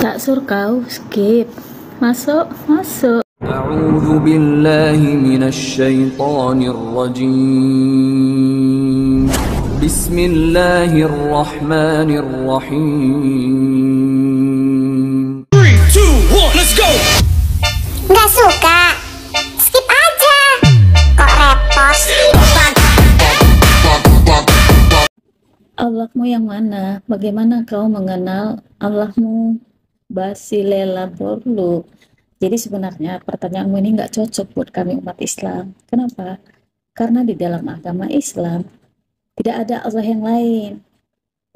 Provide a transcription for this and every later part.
Tak sur kau skip. Masuk, masuk. A'udzu billahi minasy syaithanir rajim. Bismillahirrahmanirrahim. 3, 2, 1, let's go. Nggak suka? Skip aja. Kok repot? Allahmu yang mana? Bagaimana kau mengenal Allahmu? Basilela Borlu. Jadi sebenarnya pertanyaanmu ini nggak cocok buat kami umat Islam. Kenapa? Karena di dalam agama Islam tidak ada Allah yang lain,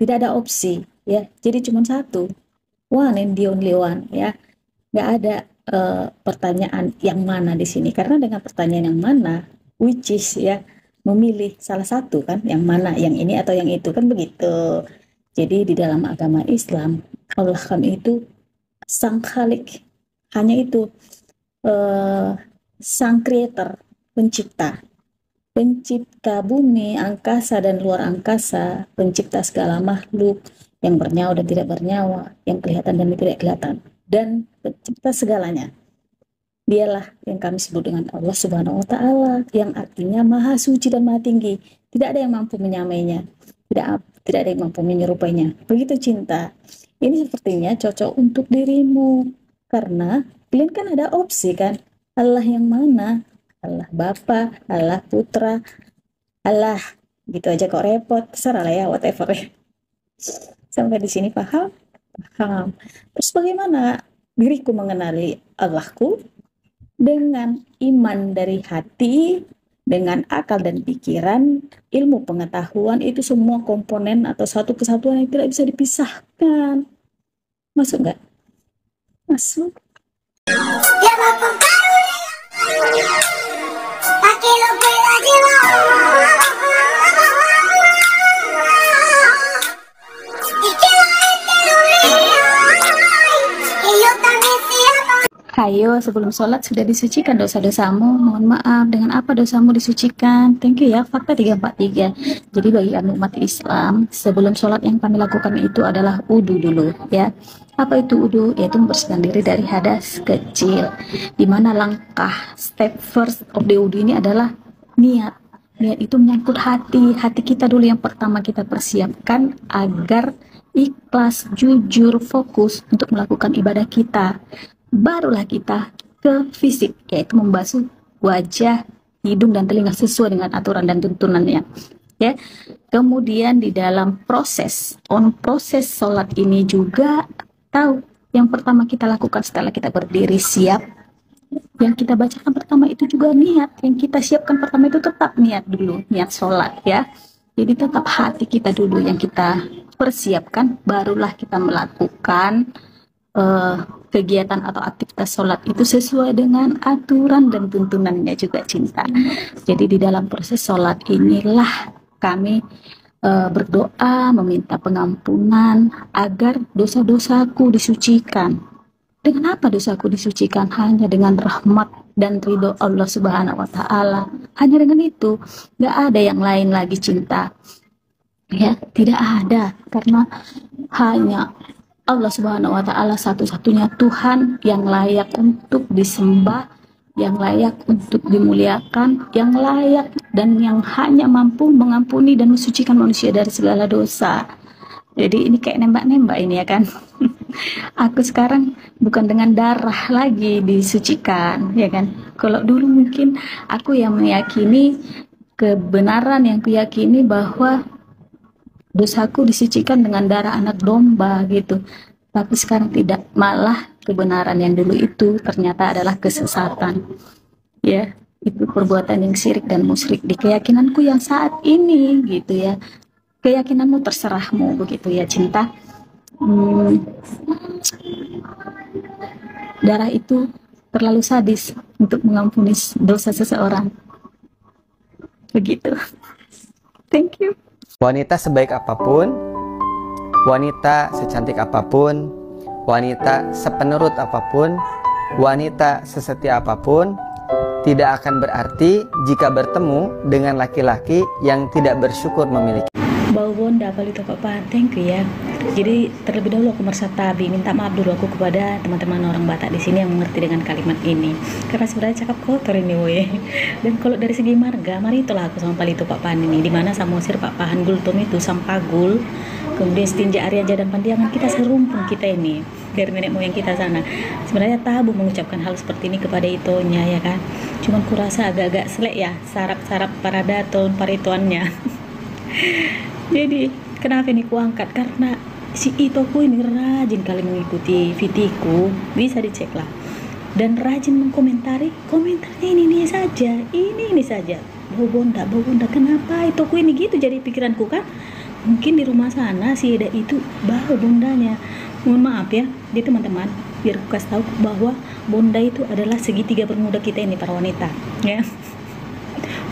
tidak ada opsi, ya. Jadi cuma satu, one and the only one, ya. Nggak ada pertanyaan yang mana di sini. Karena dengan pertanyaan yang mana, which is, ya, memilih salah satu kan, yang mana, yang ini atau yang itu kan begitu. Jadi di dalam agama Islam Allah kami itu Sang Khalik, hanya itu, Sang Creator, pencipta bumi, angkasa dan luar angkasa, pencipta segala makhluk yang bernyawa dan tidak bernyawa, yang kelihatan dan tidak kelihatan, dan pencipta segalanya. Dialah yang kami sebut dengan Allah Subhanahu wa Ta'ala, yang artinya maha suci dan maha tinggi. Tidak ada yang mampu menyamainya, tidak ada yang mampu menyerupainya. Begitu cinta. Ini sepertinya cocok untuk dirimu, karena kalian kan ada opsi kan, Allah yang mana? Allah Bapa, Allah Putra, Allah, gitu aja kok repot. Terserah lah ya, whatever ya. Sampai di sini paham? Paham. Terus bagaimana diriku mengenali Allahku? Dengan iman dari hati, dengan akal dan pikiran, ilmu pengetahuan, itu semua komponen atau satu kesatuan yang tidak bisa dipisahkan. Masuk nggak? Masuk. Ya Bapak pakai lupa lagi Hayo, sebelum sholat sudah disucikan dosa-dosamu. Mohon maaf, dengan apa dosamu disucikan? Thank you ya, fakta 343. Jadi bagi kami umat Islam, sebelum sholat yang kami lakukan itu adalah wudu dulu, ya. Apa itu wudu? Yaitu membersihkan diri dari hadas kecil. Dimana langkah, step first of the wudu ini adalah niat. Niat itu menyangkut hati. Hati kita dulu yang pertama kita persiapkan agar ikhlas, jujur, fokus untuk melakukan ibadah kita. Barulah kita ke fisik, yaitu membasuh wajah, hidung, dan telinga sesuai dengan aturan dan tuntunannya, ya. Kemudian di dalam proses sholat ini juga tahu yang pertama kita lakukan setelah kita berdiri siap, yang kita bacakan pertama itu juga niat, yang kita siapkan pertama itu tetap niat dulu, niat sholat, ya. Jadi tetap hati kita dulu yang kita persiapkan, barulah kita melakukan kegiatan atau aktivitas sholat itu sesuai dengan aturan dan tuntunannya juga cinta. Jadi di dalam proses sholat inilah kami berdoa meminta pengampunan agar dosa-dosaku disucikan. Dengan apa dosaku disucikan? Hanya dengan rahmat dan ridho Allah Subhanahu wa Ta'ala. Hanya dengan itu, gak ada yang lain lagi cinta, ya, tidak ada, karena hanya Allah Subhanahu wa Ta'ala satu-satunya Tuhan yang layak untuk disembah, yang layak untuk dimuliakan, yang layak dan yang hanya mampu mengampuni dan mensucikan manusia dari segala dosa. Jadi ini kayak nembak-nembak ini, ya kan. Aku sekarang bukan dengan darah lagi disucikan, ya kan. Kalau dulu mungkin aku yang meyakini kebenaran, yang kuyakini bahwa dosaku disucikan dengan darah anak domba gitu. Tapi sekarang tidak, malah kebenaran yang dulu itu ternyata adalah kesesatan. Ya, itu perbuatan yang syirik dan musyrik di keyakinanku yang saat ini gitu ya. Keyakinanmu terserahmu begitu ya cinta. Darah itu terlalu sadis untuk mengampuni dosa seseorang. Begitu. Thank you. Wanita sebaik apapun, wanita secantik apapun, wanita sepenurut apapun, wanita sesetia apapun, tidak akan berarti jika bertemu dengan laki-laki yang tidak bersyukur memiliki. Bau bau bonda palito papa, thank you ya. Jadi terlebih dahulu aku mersatabi, minta maaf dulu aku kepada teman-teman orang Batak di sini yang mengerti dengan kalimat ini, karena sebenarnya cakap kotor ini weh. Dan kalau dari segi marga, mari itulah aku sama palito Pak Pan ini, dimana Samosir Pak Pahan Gultom itu Sampagul, kemudian Setinja Arya dan Pandiangan, kita serumpun kita ini dari nenek moyang kita sana. Sebenarnya tabu mengucapkan hal seperti ini kepada itonya ya kan, cuman kurasa agak-agak selek ya sarap-sarap para daton parituannya. Jadi kenapa ini kuangkat, karena si itoku ini rajin kali mengikuti VT-ku, bisa dicek lah, dan rajin mengkomentari komentarnya ini saja bau bonda, kenapa itoku ini gitu. Jadi pikiranku kan, mungkin di rumah sana si Eda itu bau bondanya. Mohon maaf ya, jadi teman-teman, biar aku kasih tahu bahwa bonda itu adalah segitiga bermuda kita ini para wanita ya.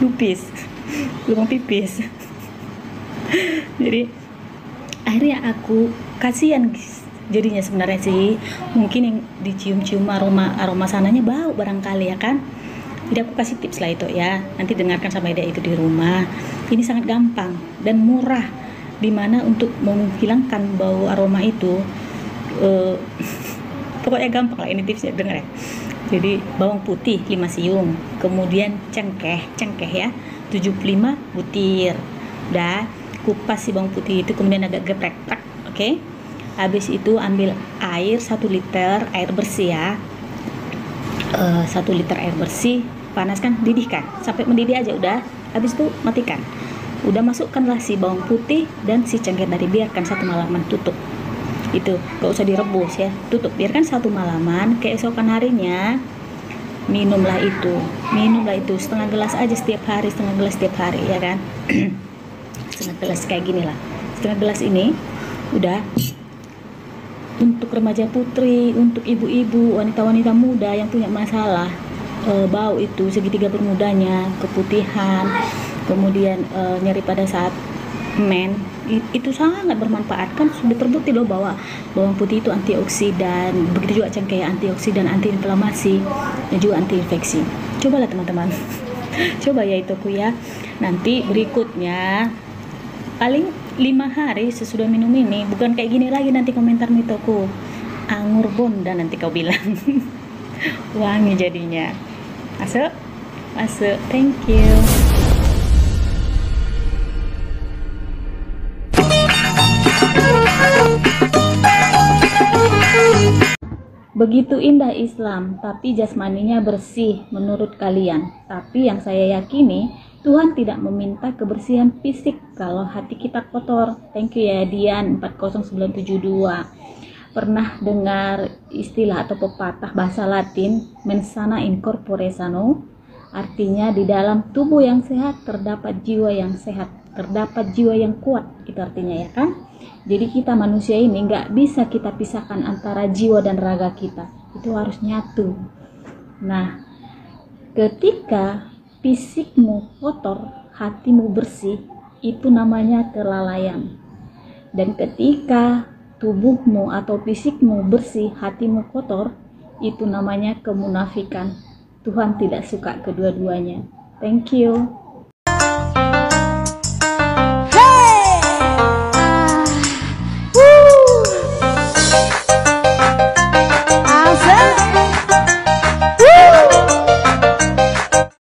Lupis, lubang pipis. Jadi akhirnya aku kasihan jadinya sebenarnya sih, mungkin yang dicium-cium aroma sananya bau barangkali ya kan. Jadi aku kasih tips lah itu ya, nanti dengarkan sama Eda itu di rumah. Ini sangat gampang dan murah, dimana untuk menghilangkan bau aroma itu pokoknya gampang lah, ini tipsnya, dengar ya. Jadi bawang putih 5 siung, kemudian cengkeh ya 75 butir. Udah kupas si bawang putih itu, kemudian agak geprek, oke. Habis itu ambil air 1 liter air bersih ya, 1 liter air bersih, panaskan, didihkan sampai mendidih aja udah. Habis itu matikan, udah masukkanlah si bawang putih dan si cengkeh tadi, biarkan 1 malaman, tutup. Itu gak usah direbus ya, tutup, biarkan 1 malaman. Keesokan harinya minumlah itu setengah gelas aja setiap hari, ya kan. Setengah gelas kayak gini lah, setengah gelas ini udah. Untuk remaja putri, untuk ibu-ibu, wanita-wanita muda yang punya masalah bau itu segitiga bermudanya, keputihan, kemudian nyeri pada saat men, itu sangat bermanfaat. Kan sudah terbukti loh bahwa bawang putih itu antioksidan, begitu juga cengkeh antioksidan, anti inflamasi dan juga anti infeksi. Cobalah teman-teman. Coba ya itoku ya. Nanti berikutnya paling 5 hari sesudah minum ini, bukan kayak gini lagi nanti komentar mitoku, anggur bonda nanti kau bilang. Wangi jadinya. Masuk, thank you. Begitu indah Islam, tapi jasmaninya bersih menurut kalian. Tapi yang saya yakini, Tuhan tidak meminta kebersihan fisik kalau hati kita kotor. Thank you ya Dian 40972. Pernah dengar istilah atau pepatah bahasa Latin, mens sana in corpore sano? Artinya di dalam tubuh yang sehat terdapat jiwa yang sehat, terdapat jiwa yang kuat. Itu artinya ya kan? Jadi kita manusia ini nggak bisa kita pisahkan antara jiwa dan raga kita. Itu harus nyatu. Nah, ketika fisikmu kotor, hatimu bersih, itu namanya kelalaian. Dan ketika tubuhmu atau fisikmu bersih, hatimu kotor, itu namanya kemunafikan. Tuhan tidak suka kedua-duanya. Thank you.